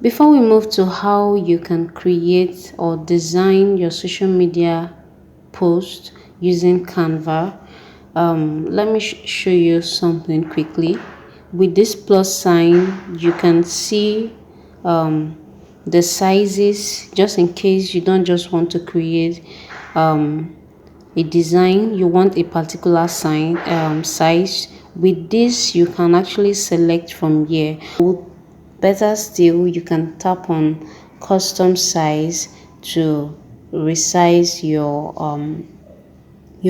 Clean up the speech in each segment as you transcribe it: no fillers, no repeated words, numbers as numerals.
Before we move to how you can create or design your social media post using Canva, let me show you something quickly. With this plus sign, you can see the sizes, just in case you don't just want to create a design, you want a particular size. With this, you can actually select from here. Better still, you can tap on custom size to resize your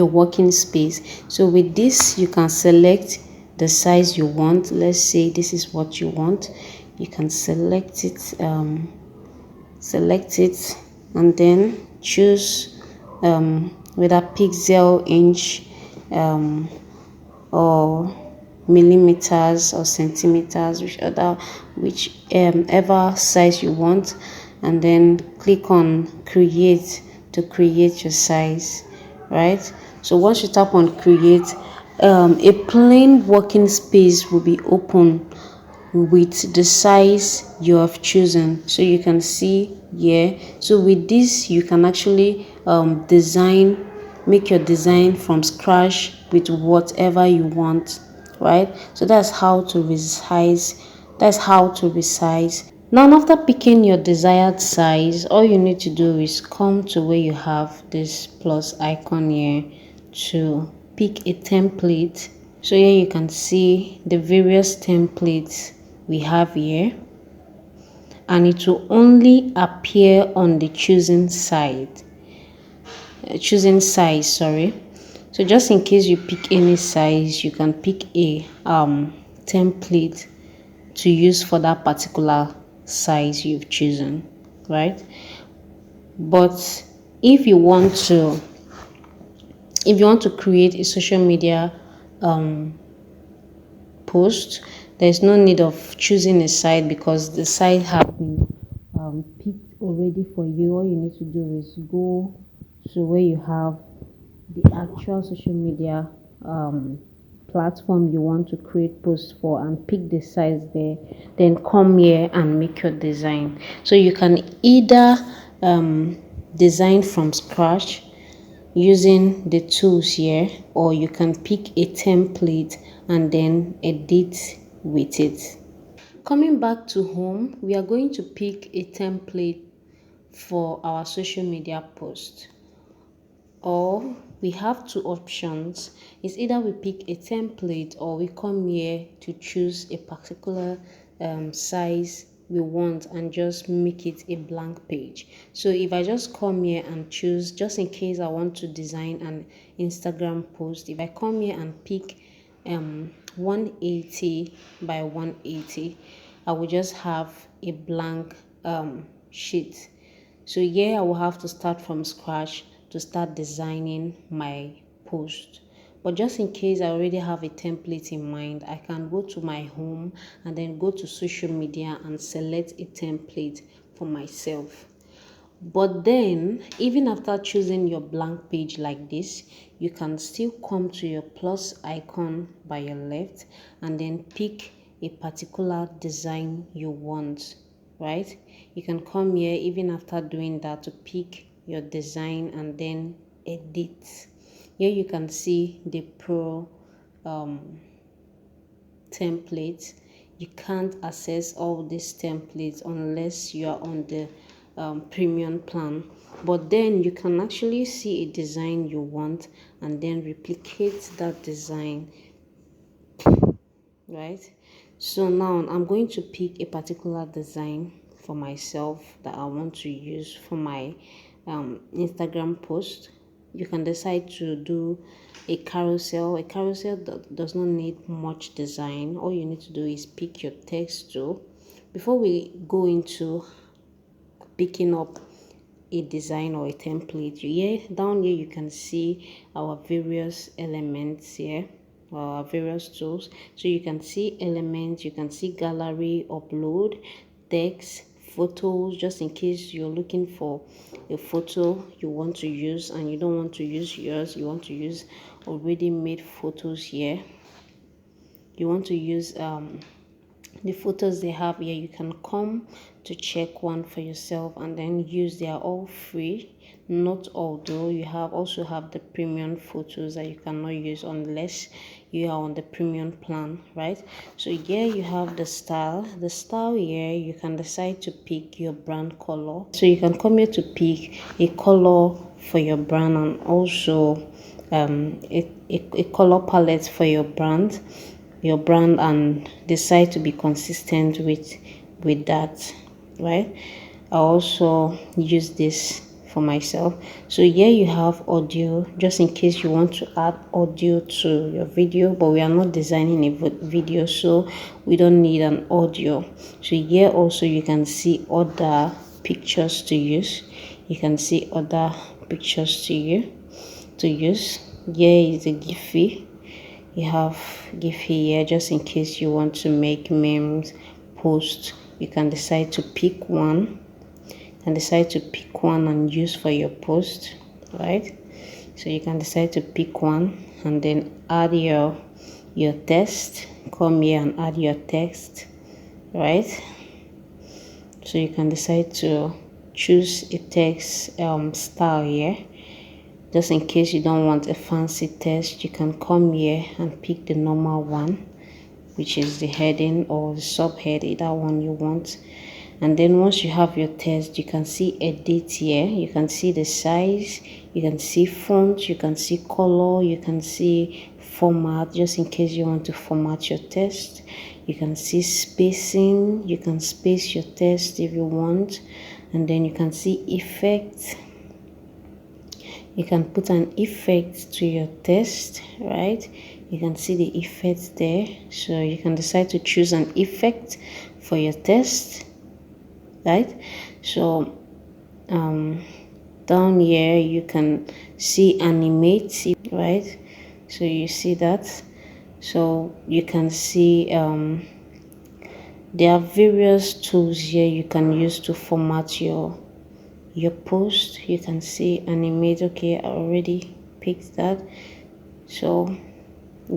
working space. So with this, you can select the size you want. Let's say this is what you want. You can select it, and then choose whether pixel, inch, or millimeters or centimeters, whichever size you want, and then click on create to create your size, right? So once you tap on create, a plain working space will be open with the size you have chosen. So you can see here. So with this, you can actually make your design from scratch with whatever you want, right? So that's how to resize. Now, after picking your desired size, all you need to do is come to where you have this plus icon here to pick a template. So here you can see the various templates we have here, and it will only appear on the choosing size, sorry. So just in case you pick any size, you can pick a template to use for that particular size you've chosen, right? But if you want to create a social media post, there's no need of choosing a site because the site have been picked already for you. All you need to do is go to where you have the actual social media platform you want to create posts for and pick the size there, then come here and make your design. So you can either design from scratch using the tools here, or you can pick a template and then edit with it. Coming back to home, we are going to pick a template for our social media post, or we have two options. It's either we pick a template or we come here to choose a particular size we want and just make it a blank page. So if I just come here and choose, just in case I want to design an Instagram post, if I come here and pick 180 by 180, I will just have a blank sheet. So here I will have to start from scratch to start designing my post. But just in case I already have a template in mind, I can go to my home and then go to social media and select a template for myself. But then, even after choosing your blank page like this, you can still come to your plus icon by your left and then pick a particular design you want, right? You can come here even after doing that to pick your design and then edit. Here you can see the pro templates. You can't access all these templates unless you are on the premium plan, but then you can actually see a design you want and then replicate that design, right? So now I'm going to pick a particular design for myself that I want to use for my Instagram post. You can decide to do a carousel. A carousel that does not need much design. All you need to do is pick your text tool. Before we go into picking up a design or a template, down here you can see our various elements here, our various tools. So you can see elements, you can see gallery, upload, text, photos, just in case you're looking for a photo you want to use and you don't want to use yours, you want to use already made photos here. You want to use the photos they have here, you can come to check one for yourself and then use. They are all free, not all though. You also have the premium photos that you cannot use unless you are on the premium plan, right? So here you have the style here. You can decide to pick your brand color, so you can come here to pick a color for your brand and also a color palette for your brand and decide to be consistent with that, right? I also use this for myself. So here you have audio, just in case you want to add audio to your video, but we are not designing a video, so we don't need an audio. So here also you can see other pictures to use. You can see other pictures to use. Here is a Giphy. You have Giphy here, just in case you want to make memes post. You can decide to pick one and use for your post, right? So you can decide to pick one and then add your text. Come here and add your text, right? So you can decide to choose a text style here. Just in case you don't want a fancy text, you can come here and pick the normal one, which is the heading or the subhead, either one you want. And then once you have your text, you can see edit here. You can see the size, you can see font, you can see color, you can see format, just in case you want to format your text. You can see spacing, you can space your text if you want. And then you can see effect. You can put an effect to your text, right? You can see the effect there. So you can decide to choose an effect for your text, right? So down here you can see animate, right? So you see that. So you can see there are various tools here you can use to format your post. You can see animate. Okay, I already picked that. So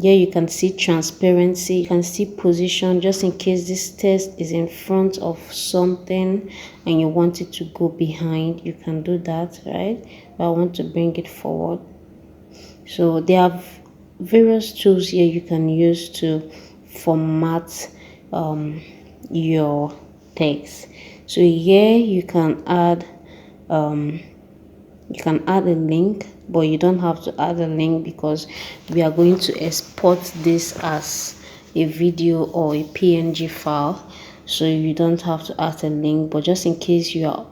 here you can see transparency, you can see position, just in case this text is in front of something and you want it to go behind, you can do that, right? But I want to bring it forward. So there are various tools here you can use to format your text. So here you can add a link, but you don't have to add a link because we are going to export this as a video or a PNG file, so you don't have to add a link. But just in case you are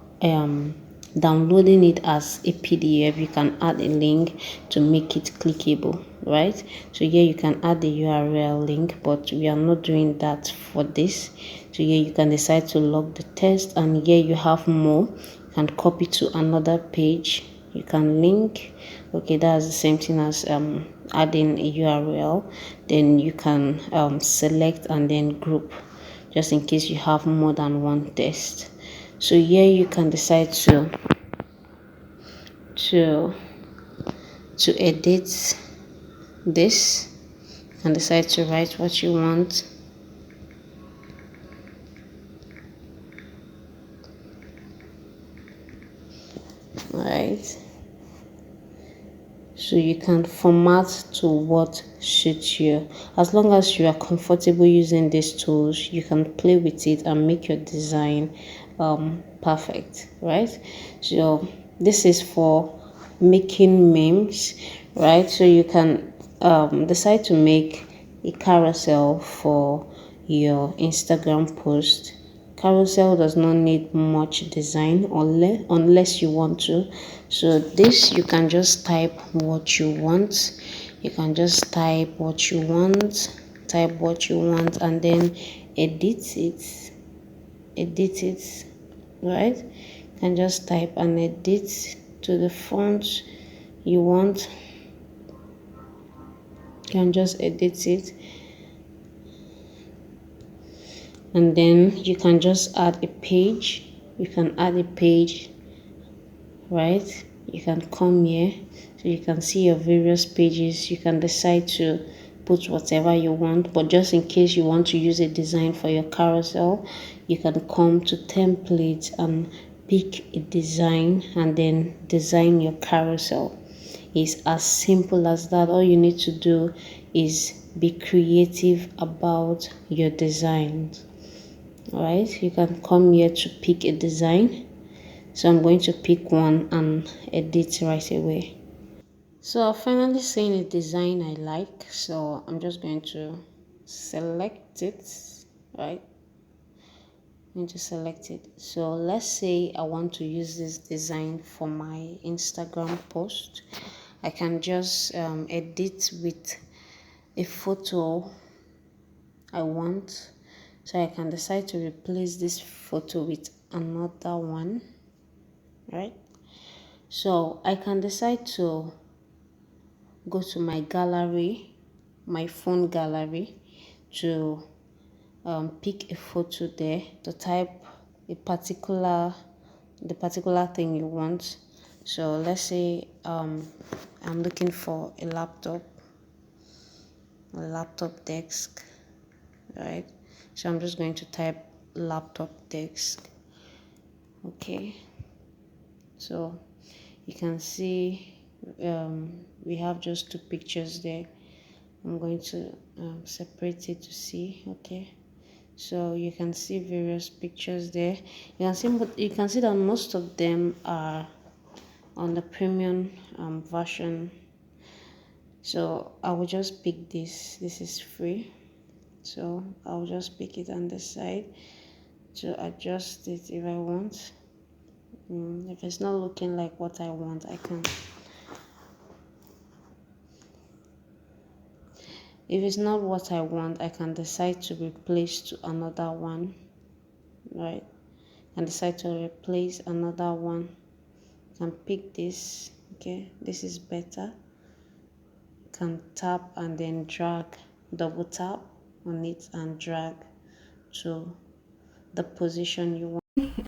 downloading it as a PDF, you can add a link to make it clickable, right? So here you can add the URL link, but we are not doing that for this. So here you can decide to log the text, and here you have more. You can copy to another page, you can link. Okay, that's the same thing as adding a URL. Then you can select and then group, just in case you have more than one text. So here you can decide to edit this and decide to write what you want. Right, so you can format to what suits you. As long as you are comfortable using these tools, you can play with it and make your design perfect, right? So this is for making memes, right? So you can decide to make a carousel for your Instagram post. Carousel does not need much design unless you want to. So this, you can just type what you want. You can just type what you want, and then edit it, right? You can just type and edit to the font you want. You can just edit it, and then you can just add a page. You can add a page, right? You can come here, so you can see your various pages. You can decide to put whatever you want. But just in case you want to use a design for your carousel, you can come to templates and pick a design and then design your carousel. It's as simple as that. All you need to do is be creative about your designs. All right, you can come here to pick a design. So I'm going to pick one and edit right away. So I've finally seen a design I like, so I'm just going to select it, right? I'm going to select it. So let's say I want to use this design for my Instagram post. I can just edit with a photo I want. So I can decide to replace this photo with another one, right? So I can decide to go to my gallery, my phone gallery, to pick a photo there, to type the particular thing you want. So let's say I'm looking for a laptop desk, right? So I'm just going to type laptop desk. Okay, so you can see we have just two pictures there. I'm going to separate it to see. Okay, so you can see various pictures there. You can see that most of them are on the premium version. So I will just pick this is free, so I'll just pick it on the side to adjust it if I want. If it's not looking like what I want, if it's not what I want, I can decide to replace to another one, right? And decide to replace another one. You can pick this. Okay, this is better. You can tap and then drag, double tap on it and drag to the position you want.